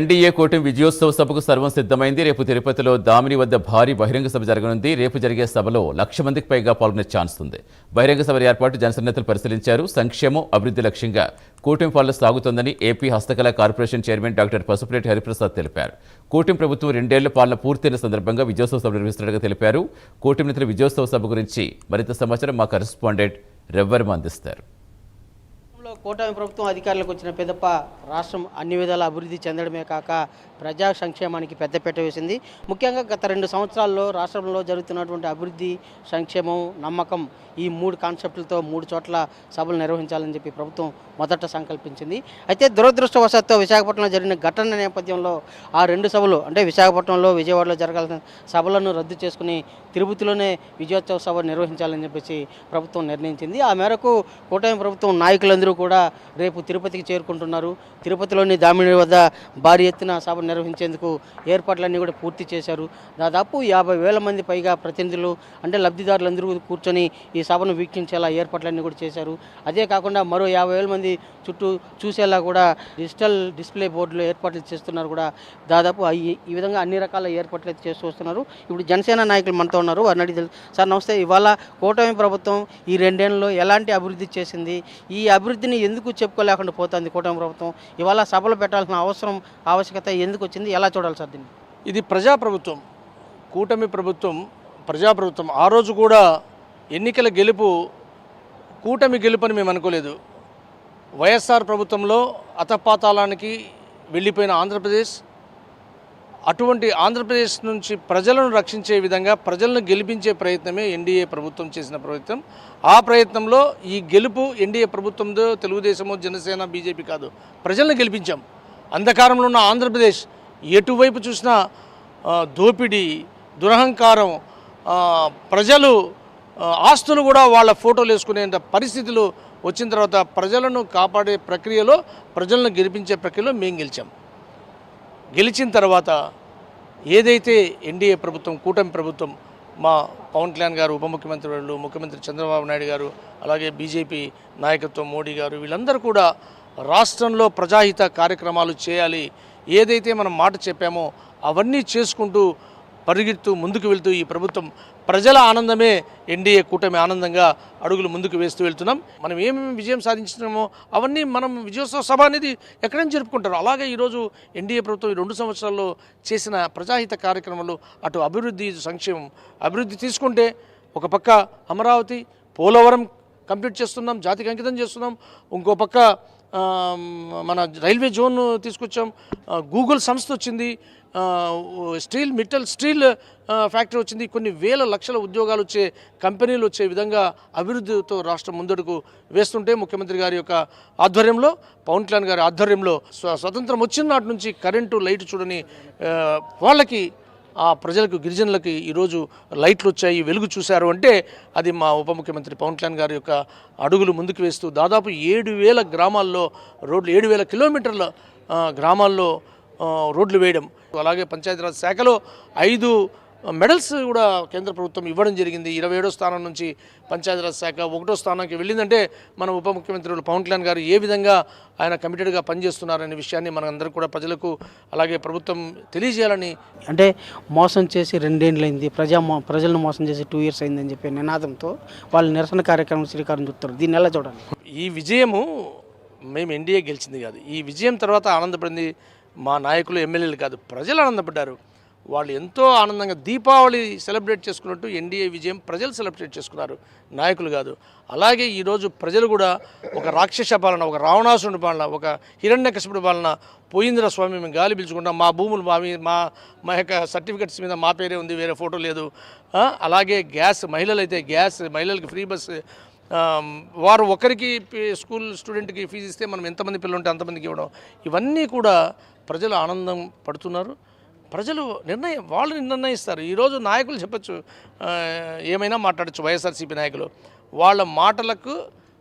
NDA కూటమి విజయోత్సవ సభకు సర్వం సిద్ధమైంది. రేపు తిరుపతిలో దామిని వద్ద భారీ బహిరంగ సభ జరగనుంది. రేపు జరిగే సభలో 1,00,000 మందికి పైగా పాల్గొనే ఛాన్స్ ఉంది. బహిరంగ సభ ఏర్పాటు జనసేన నేతలు పరిశీలించారు. సంక్షేమం, అభివృద్ధి లక్ష్యంగా కూటమి పాలన సాగుతోందని ఏపీ హస్తకళ corporation chairman doctor Pasupuleti Hariprasad తెలిపారు. కూటమి ప్రభుత్వం 2 ఏళ్ల పాలన పూర్తయిన సందర్భంగా విజయోత్సవ సభ నిర్వహిస్తున్నట్టుగా తెలిపారు. కూటమి నేతల విజయోత్సవ సభ గురించి మరింత సమాచారం మా కరెస్పాండెంట్ రవ్వర్మ అందిస్తారు. కూటమి ప్రభుత్వం అధికారులకు వచ్చిన పిదప రాష్ట్రం అన్ని విధాల అభివృద్ధి చెందడమే కాక ప్రజా సంక్షేమానికి పెద్దపీట వేసింది. ముఖ్యంగా గత 2 సంవత్సరాల్లో రాష్ట్రంలో జరుగుతున్నటువంటి అభివృద్ధి, సంక్షేమం, నమ్మకం ఈ 3 కాన్సెప్టులతో 3 చోట్ల సభలు నిర్వహించాలని చెప్పి ప్రభుత్వం మొదట సంకల్పించింది. అయితే దురదృష్టవశాత్తు విశాఖపట్నంలో జరిగిన ఘటన నేపథ్యంలో ఆ 2 సభలు అంటే విశాఖపట్నంలో, విజయవాడలో జరగాల్సిన సభలను రద్దు చేసుకుని తిరుపతిలోనే విజయోత్సవ సభ నిర్వహించాలని చెప్పేసి ప్రభుత్వం నిర్ణయించింది. ఆ మేరకు కూటమి ప్రభుత్వం నాయకులందరూ కూడా రేపు తిరుపతికి చేరుకుంటున్నారు. తిరుపతిలోని దామిని వద్ద భారీ ఎత్తున సభ నిర్వహించేందుకు ఏర్పాట్లన్నీ కూడా పూర్తి చేశారు. దాదాపు 50,000 మంది పైగా ప్రతినిధులు అంటే లబ్ధిదారులందరూ కూర్చొని ఈ సభను వీక్షించేలా ఏర్పాట్లన్నీ కూడా చేశారు. అదే కాకుండా మరో 50,000 మంది చుట్టూ చూసేలా కూడా డిజిటల్ డిస్ప్లే బోర్డులు ఏర్పాట్లు చేస్తున్నారు. కూడా దాదాపు ఈ విధంగా అన్ని రకాల ఏర్పాట్లు అయితే చేస్తూ వస్తున్నారు. ఇప్పుడు జనసేన నాయకులు మనతో ఉన్నారు. వారిని అడిగి సార్ నమస్తే. ఇవాళ కూటమి ప్రభుత్వం ఈ 2 ఏళ్లలో ఎలాంటి అభివృద్ధి చేసింది, ఈ అభివృద్ధిని ఎందుకు చెప్పుకోలేకుండా పోతుంది కూటమి ప్రభుత్వం, ఇవాళ సభలు పెట్టాల్సిన ఆవశ్యకత ఎందుకు వచ్చింది, ఎలా చూడాలి సార్ దీన్ని? ఇది ప్రజాప్రభుత్వం, కూటమి ప్రభుత్వం, ప్రజాప్రభుత్వం. ఆ రోజు కూడా ఎన్నికల గెలుపు కూటమి గెలుపు అని మేము అనుకోలేదు. వైఎస్ఆర్ ప్రభుత్వంలో అతపాతాళానికి వెళ్ళిపోయిన ఆంధ్రప్రదేశ్, అటువంటి ఆంధ్రప్రదేశ్ నుంచి ప్రజలను రక్షించే విధంగా ప్రజలను గెలిపించే ప్రయత్నమే ఎన్డీఏ ప్రభుత్వం చేసిన ప్రయత్నం. ఆ ప్రయత్నంలో ఈ గెలుపు ఎన్డీఏ ప్రభుత్వంతో తెలుగుదేశమో, జనసేన, బీజేపీ కాదు, ప్రజలను గెలిపించాం. అంధకారంలో ఉన్న ఆంధ్రప్రదేశ్ ఎటువైపు చూసినా దోపిడీ, దురహంకారం, ప్రజలు ఆస్తులు కూడా వాళ్ళ ఫోటోలు వేసుకునే పరిస్థితులు వచ్చిన తర్వాత ప్రజలను కాపాడే ప్రక్రియలో, ప్రజలను గెలిపించే ప్రక్రియలో మేము గెలిచాం. గెలిచిన తర్వాత ఏదైతే ఎన్డీఏ ప్రభుత్వం, కూటమి ప్రభుత్వం, మా పవన్ కళ్యాణ్ గారు, ఉప ముఖ్యమంత్రి వాళ్ళు, ముఖ్యమంత్రి చంద్రబాబు నాయుడు గారు, అలాగే బీజేపీ నాయకత్వం మోడీ గారు, వీళ్ళందరూ కూడా రాష్ట్రంలో ప్రజాహిత కార్యక్రమాలు చేయాలి, ఏదైతే మనం మాట చెప్పామో అవన్నీ చేసుకుంటూ పరిగెడుతూ ముందుకు వెళ్తూ ఈ ప్రభుత్వం ప్రజల ఆనందమే ఎన్డీఏ కూటమి ఆనందంగా అడుగులు ముందుకు వేస్తూ వెళ్తున్నాం. మనం ఏమేమి విజయం సాధించినామో అవన్నీ మనం విజయోత్సవ సభ అనేది ఎక్కడైనా జరుపుకుంటారు. అలాగే ఈరోజు ఎన్డీఏ ప్రభుత్వం 2 సంవత్సరాల్లో చేసిన ప్రజాహిత కార్యక్రమాలు, అటు అభివృద్ధి, సంక్షేమం. అభివృద్ధి తీసుకుంటే ఒక పక్క అమరావతి, పోలవరం కంప్లీట్ చేస్తున్నాం, జాతికి అంకితం చేస్తున్నాం. ఇంకో పక్క మన రైల్వే జోన్ తీసుకొచ్చాం, గూగుల్ సంస్థ వచ్చింది, మిట్టల్ స్టీల్ ఫ్యాక్టరీ వచ్చింది. కొన్ని వేల లక్షల ఉద్యోగాలు వచ్చే కంపెనీలు వచ్చే విధంగా అభివృద్ధితో రాష్ట్రం ముందడుగు వేస్తుంటే ముఖ్యమంత్రి గారి యొక్క ఆధ్వర్యంలో, పవన్ కళ్యాణ్ గారి ఆధ్వర్యంలో స్వతంత్రం వచ్చిన నాటి నుంచి కరెంటు, లైట్ చూడని వాళ్ళకి, ఆ ప్రజలకు, గిరిజనులకి ఈరోజు లైట్లు వచ్చాయి, వెలుగు చూశారు అంటే అది మా ఉప ముఖ్యమంత్రి పవన్ కళ్యాణ్ గారి యొక్క అడుగులు ముందుకు వేస్తూ దాదాపు 7,000 గ్రామాల్లో రోడ్లు, 7,000 కిలోమీటర్ల గ్రామాల్లో రోడ్లు వేయడం. అలాగే పంచాయతీరాజ్ శాఖలో 5 మెడల్స్ కూడా కేంద్ర ప్రభుత్వం ఇవ్వడం జరిగింది. 27వ స్థానం నుంచి పంచాయతీరాజ్ శాఖ 1వ స్థానానికి వెళ్ళిందంటే మన ఉప ముఖ్యమంత్రి పవన్ కళ్యాణ్ గారు ఏ విధంగా ఆయన కమిటెడ్గా పనిచేస్తున్నారనే విషయాన్ని మనందరూ కూడా ప్రజలకు, అలాగే ప్రభుత్వం తెలియజేయాలని. అంటే మోసం చేసి 2 ఏళ్ళైంది, ప్రజలను మోసం చేసి 2 ఇయర్స్ అయిందని చెప్పి నినాదంతో వాళ్ళు నిరసన కార్యక్రమం శ్రీకారం చుట్టారు. దీన్ని ఎలా చూడాలి? ఈ విజయము మేము ఎన్డీఏ గెలిచింది కాదు, ఈ విజయం తర్వాత ఆనందపడింది మా నాయకులు, ఎమ్మెల్యేలు కాదు, ప్రజలు ఆనందపడ్డారు. వాళ్ళు ఎంతో ఆనందంగా దీపావళి సెలబ్రేట్ చేసుకున్నట్టు ఎన్డీఏ విజయం ప్రజలు సెలబ్రేట్ చేసుకున్నారు, నాయకులు కాదు. అలాగే ఈరోజు ప్రజలు కూడా ఒక రాక్షస పాలన, ఒక రావణాసురుడి పాలన, ఒక హిరణ్యకశిపుడి పాలన పోయిందిరా స్వామి, మేము గాలి పిలుచుకుంటాం, మా భూములు మా యొక్క సర్టిఫికెట్స్ మీద మా పేరే ఉంది, వేరే ఫోటో లేదు. అలాగే గ్యాస్, మహిళలైతే గ్యాస్, మహిళలకి ఫ్రీ బస్, వారు ఒకరికి స్కూల్ స్టూడెంట్కి ఫీజు ఇస్తే మనం ఎంతమంది పిల్లలు ఉంటే అంతమందికి ఇవ్వడం, ఇవన్నీ కూడా ప్రజలు ఆనందం పడుతున్నారు. ప్రజలు వాళ్ళు నిర్ణయిస్తారు. ఈరోజు నాయకులు చెప్పచ్చు, ఏమైనా మాట్లాడచ్చు, వైఎస్ఆర్సీపీ నాయకులు, వాళ్ళ మాటలకు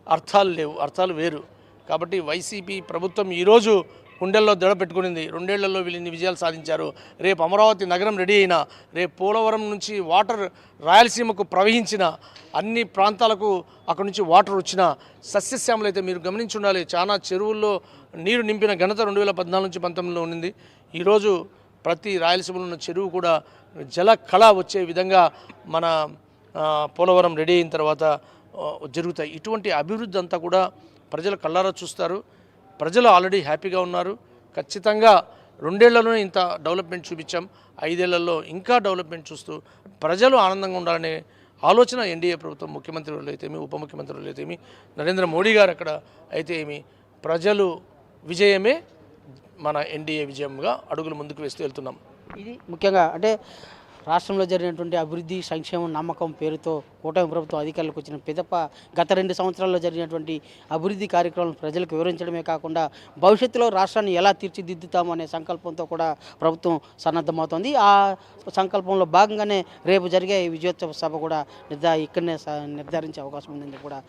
అర్థాలు లేవు, అర్థాలు వేరు. కాబట్టి వైసీపీ ప్రభుత్వం ఈరోజు గుండెల్లో దడ పెట్టుకునింది. 2 ఏళ్లలో వీళ్ళని విజయాలు సాధించారు. రేపు అమరావతి నగరం రెడీ అయినా, రేపు పోలవరం నుంచి వాటర్ రాయలసీమకు ప్రవహించిన, అన్ని ప్రాంతాలకు అక్కడ నుంచి వాటర్ వచ్చిన, సస్యశ్యామలైతే మీరు గమనించి ఉండాలి, చాలా చెరువుల్లో నీరు నింపిన ఘనత 2014 నుంచి 19లో ఉన్నింది. ఈరోజు ప్రతి రాయలసీమలో ఉన్న చెరువు కూడా జల కళ వచ్చే విధంగా మన పోలవరం రెడీ అయిన తర్వాత జరుగుతాయి. ఇటువంటి అభివృద్ధి అంతా కూడా ప్రజలు కళ్ళారా చూస్తారు. ప్రజలు ఆల్రెడీ హ్యాపీగా ఉన్నారు. ఖచ్చితంగా 2 ఏళ్లలోనే ఇంత డెవలప్మెంట్ చూపించాం, 5 ఏళ్లలో ఇంకా డెవలప్మెంట్ చూస్తూ ప్రజలు ఆనందంగా ఉండాలనే ఆలోచన ఎన్డీఏ ప్రభుత్వం, ముఖ్యమంత్రులు అయితేమి, ఉప ముఖ్యమంత్రులు అయితేమి, నరేంద్ర మోడీ గారు అక్కడ అయితే ఏమి, ప్రజలు విజయమే మన ఎన్డీఏ విజయంగా అడుగులు ముందుకు వేస్తూ వెళ్తున్నాం. ఇది ముఖ్యంగా అంటే రాష్ట్రంలో జరిగినటువంటి అభివృద్ధి, సంక్షేమం, నమ్మకం పేరుతో కూటమి ప్రభుత్వం అధికారులకు వచ్చిన పిదప గత 2 సంవత్సరాల్లో జరిగినటువంటి అభివృద్ధి కార్యక్రమాలను ప్రజలకు వివరించడమే కాకుండా భవిష్యత్తులో రాష్ట్రాన్ని ఎలా తీర్చిదిద్దుతాము అనే సంకల్పంతో కూడా ప్రభుత్వం సన్నద్ధమవుతోంది. ఆ సంకల్పంలో భాగంగానే రేపు జరిగే ఈ విజయోత్సవ సభ కూడా ఇక్కడనే నిర్ధారించే అవకాశం ఉందని కూడా